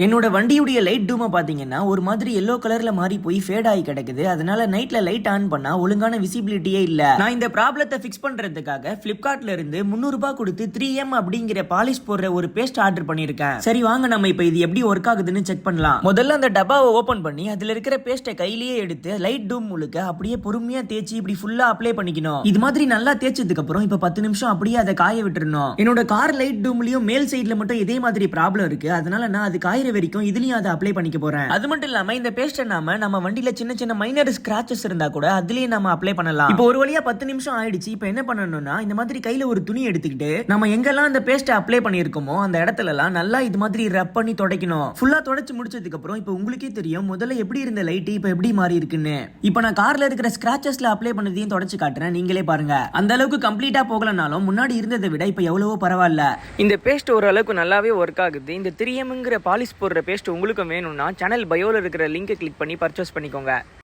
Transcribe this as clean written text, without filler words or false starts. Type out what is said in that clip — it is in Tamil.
என்னோட வண்டியுடைய லைட் டூமை பார்த்தீங்கன்னா ஒரு மாதிரி எல்லோ கலர்ல மாறி போய் ஃபேட் ஆகி கிடக்குது. அதனால நைட்ல லைட் ஆன் பண்ணா ஒழுங்கான விசிபிலிட்டியே இல்ல. நான் இந்த ப்ராப்ளத்தை ஃபிக்ஸ் பண்றதுக்காக பிளிப்கார்ட்ல இருந்து 300 ரூபாய் கொடுத்து 3M அப்படிங்கிற பாலிஷ் போடுற ஒரு பேஸ்ட் ஆர்டர் பண்ணிருக்கேன். சரி வாங்க நம்ம இப்ப இது எப்படி ஒர்க் ஆகுதுன்னு செக் பண்ணலாம். முதல்ல அந்த டப்பாவை ஓபன் பண்ணி அதுல இருக்கிற பேஸ்ட்டை கையிலேயே எடுத்து லைட் டூம் முழுக்க அப்படியே பொறுமையா தேய்ச்சி இப்படி ஃபுல்லா அப்ளை பண்ணிக்கணும். இது மாதிரி நல்லா தேய்ச்சதுக்கு அப்புறம் இப்ப 10 நிமிஷம் அப்படியே அதை காய விட்டுறணும். என்னோட கார் லைட் டூம்லயும் மேல் சைடுல மட்டும் இதே மாதிரி ப்ராப்ளம் இருக்கு. அதனால நான் அது காய வரைக்கும் இதுலயும் அதை அப்ளை பண்ணிக்க போறேன். அது மட்டும் இல்லாம இந்த பேஸ்ட் நம்ம வண்டியில சின்ன சின்ன மைனர் ஸ்கிராச்சஸ் இருந்தா கூட அதுலயே நம்ம அப்ளை பண்ணலாம். இப்போ ஒரு வழியா 10 நிமிஷம் ஆயிடுச்சு. இப்போ என்ன பண்ணணும்னா இந்த மாதிரி கையில ஒரு துணி எடுத்துக்கிட்டு நம்ம எங்கெல்லாம் இந்த பேஸ்ட் அப்ளை பண்ணிருக்கோமோ அந்த இடத்துல எல்லாம் நல்லா இது மாதிரி ரப் பண்ணி துடைக்கணும். ஃபுல்லா துடைச்சு முடிச்சதுக்கு அப்புறம் இப்போ உங்களுக்கே தெரியும் முதல்ல எப்படி இருந்த லைட் இப்போ எப்படி மாறி இருக்குன்னு. இப்போ நான் கார்ல இருக்கிற ஸ்கிராச்சஸ்ல அப்ளை பண்ணதையும் துடைச்சு காட்டுறேன், நீங்களே பாருங்க. அந்த அளவுக்கு கம்ப்ளீட்டா போகலனாலும் முன்னாடி இருந்ததை விட இப்போ எவ்வளவோ பரவாயில்ல. இந்த பேஸ்ட் ஓரளவுக்கு நல்லாவே ஒர்க் ஆகுது. இந்த 3Mங்கிற பாலிஷ் போடுற பேஸ்ட் உங்களுக்கு வேணும்னா சேனல் பயோல இருக்கிற லிங்கை கிளிக் பண்ணி பர்ச்சேஸ் பண்ணிக்கோங்க.